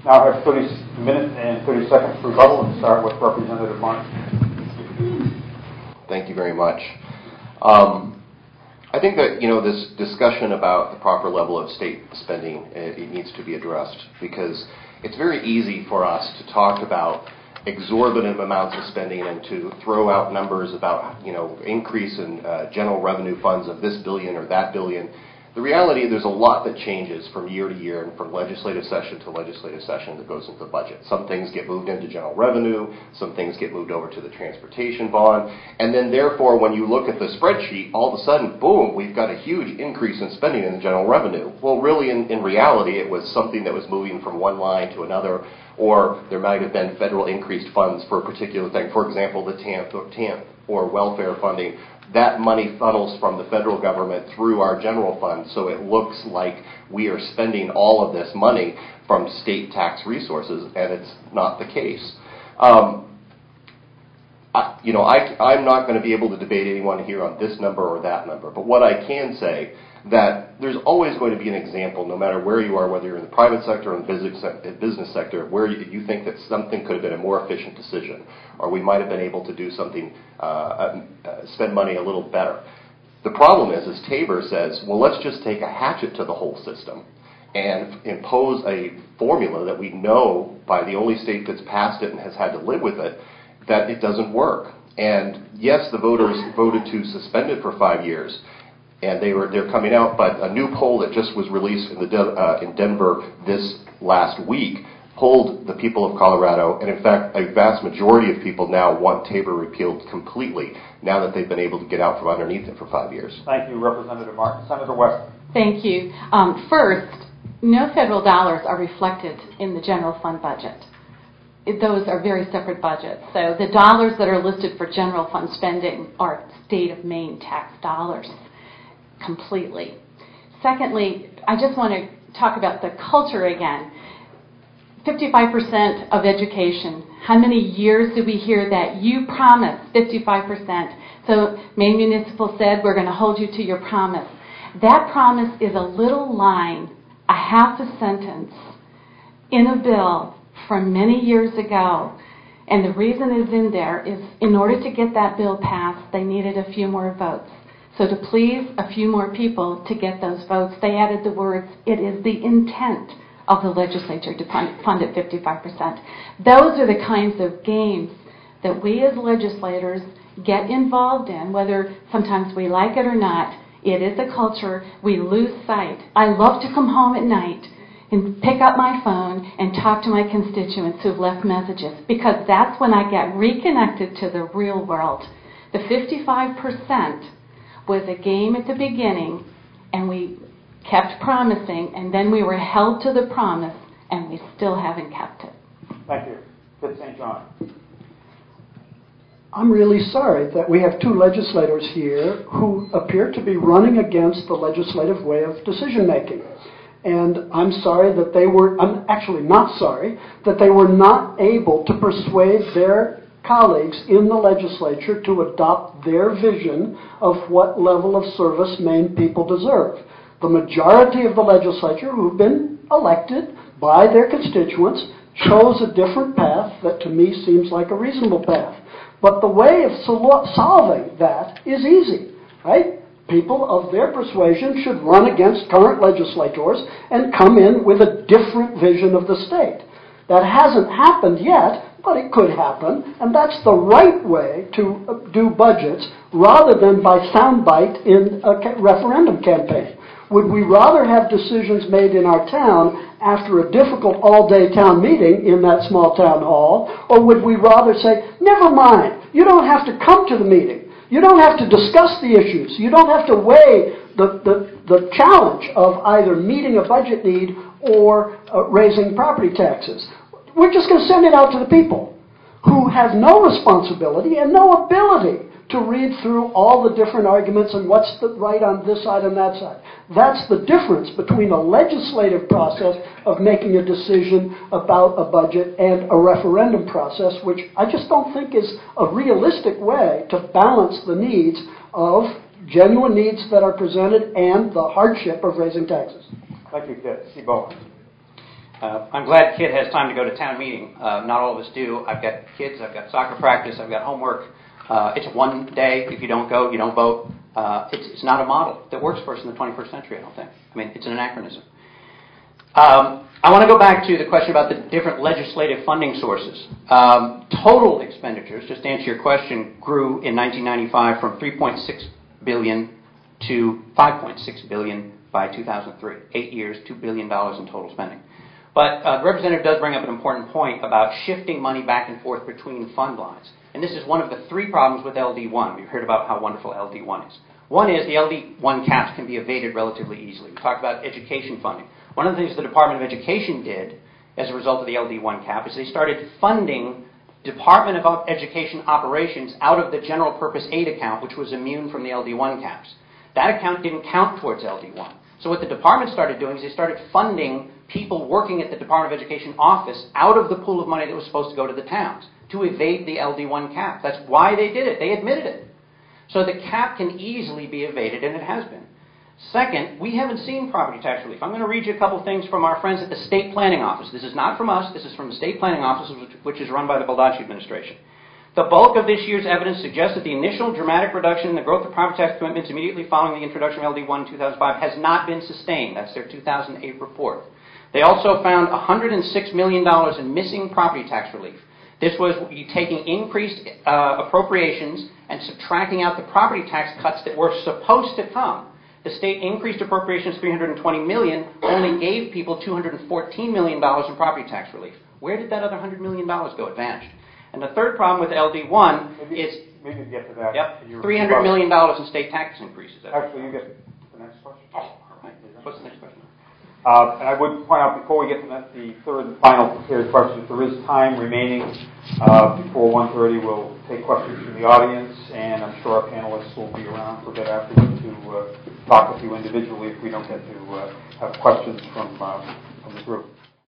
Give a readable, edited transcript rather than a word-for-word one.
now have 30 minutes and 30 seconds for rebuttal, and start with Representative Martin. Thank you very much. I think that, this discussion about the proper level of state spending, it needs to be addressed, because it's very easy for us to talk about exorbitant amounts of spending and to throw out numbers about, increase in general revenue funds of this billion or that billion. The reality, there's a lot that changes from year to year and from legislative session to legislative session that goes into the budget. Some things get moved into general revenue, some things get moved over to the transportation bond, and then therefore when you look at the spreadsheet, all of a sudden, boom, we've got a huge increase in spending in the general revenue. Well, really, in reality, it was something that was moving from one line to another, or there might have been federal increased funds for a particular thing. For example, the TAMP or welfare funding. That money funnels from the federal government through our general fund, so it looks like we are spending all of this money from state tax resources, and it's not the case. I'm not going to be able to debate anyone here on this number or that number, but what I can say that there's always going to be an example, no matter where you are, whether you're in the private sector or in the business sector, where you think that something could have been a more efficient decision, or we might have been able to do something, spend money a little better. The problem is, as Tabor says, well, let's just take a hatchet to the whole system and impose a formula that we know by the only state that's passed it and has had to live with it, that it doesn't work. And yes, the voters voted to suspend it for 5 years, and they're coming out, but a new poll that just was released in Denver this last week polled the people of Colorado, and in fact, a vast majority of people now want Tabor repealed completely, now that they've been able to get out from underneath it for 5 years. Thank you, Representative Martin. Senator West. Thank you. First, no federal dollars are reflected in the general fund budget. Those are very separate budgets. So the dollars that are listed for general fund spending are state of Maine tax dollars completely. Secondly, I just want to talk about the culture again. 55% of education. How many years do we hear that? You promised 55%. So Maine Municipal said, we're going to hold you to your promise. That promise is a little line, a half a sentence, in a bill from many years ago. And the reason it's in there is in order to get that bill passed, they needed a few more votes. So to please a few more people to get those votes, they added the words, it is the intent of the legislature to fund it 55%. Those are the kinds of games that we as legislators get involved in, whether sometimes we like it or not. It is a culture. We lose sight. I love to come home at night and pick up my phone and talk to my constituents who've left messages, because that's when I get reconnected to the real world. The 55% was a game at the beginning, and we kept promising, and then we were held to the promise, and we still haven't kept it. Thank you. Fitz St. John. I'm really sorry that we have two legislators here who appear to be running against the legislative way of decision making. And I'm sorry that I'm actually not sorry that they were not able to persuade their colleagues in the legislature to adopt their vision of what level of service Maine people deserve. The majority of the legislature, who've been elected by their constituents, chose a different path that to me seems like a reasonable path. But the way of solving that is easy, right? People of their persuasion should run against current legislators and come in with a different vision of the state. That hasn't happened yet, but it could happen, and that's the right way to do budgets rather than by soundbite in a referendum campaign. Would we rather have decisions made in our town after a difficult all-day town meeting in that small town hall, or would we rather say, never mind, you don't have to come to the meeting, you don't have to discuss the issues, you don't have to weigh the challenge of either meeting a budget need or raising property taxes. We're just going to send it out to the people who have no responsibility and no ability to read through all the different arguments and what's right on this side and that side. That's the difference between a legislative process of making a decision about a budget and a referendum process, which I just don't think is a realistic way to balance the needs of genuine needs that are presented and the hardship of raising taxes. Thank you, Kit. Steve Bowman. I'm glad Kit has time to go to town meeting. Not all of us do. I've got kids, I've got soccer practice, I've got homework. It's one day. If you don't go, you don't vote. It's not a model that works for us in the 21st century, I don't think. I mean, it's an anachronism. I want to go back to the question about the different legislative funding sources. Total expenditures, just to answer your question, grew in 1995 from $3.6 billion to $5.6 billion by 2003. 8 years, $2 billion in total spending. But the representative does bring up an important point about shifting money back and forth between fund lines. And this is one of the three problems with LD1. We've heard about how wonderful LD1 is. One is the LD1 caps can be evaded relatively easily. We talked about education funding. One of the things the Department of Education did as a result of the LD1 cap is they started funding Department of Education operations out of the general purpose aid account, which was immune from the LD1 caps. That account didn't count towards LD1. So what the department started doing is they started funding people working at the Department of Education office out of the pool of money that was supposed to go to the towns to evade the LD1 cap. That's why they did it. They admitted it. So the cap can easily be evaded, and it has been. Second, we haven't seen property tax relief. I'm going to read you a couple things from our friends at the State Planning Office. This is not from us. This is from the State Planning Office, which is run by the Baldacci administration. The bulk of this year's evidence suggests that the initial dramatic reduction in the growth of property tax commitments immediately following the introduction of LD1 in 2005 has not been sustained. That's their 2008 report. They also found $106 million in missing property tax relief. This was taking increased appropriations and subtracting out the property tax cuts that were supposed to come. The state increased appropriations $320 million, only gave people $214 million in property tax relief. Where did that other $100 million go? It vanished. And the third problem with LD1 is maybe get to that. Yep, $300 million in state tax increases. Actually, you get the next question. Oh, all right. What's the next question? And I would point out before we get to the third and final prepared question, if there is time remaining before 1:30, we'll take questions from the audience, and I'm sure our panelists will be around for a bit afterward to talk with you individually if we don't get to have questions from the group.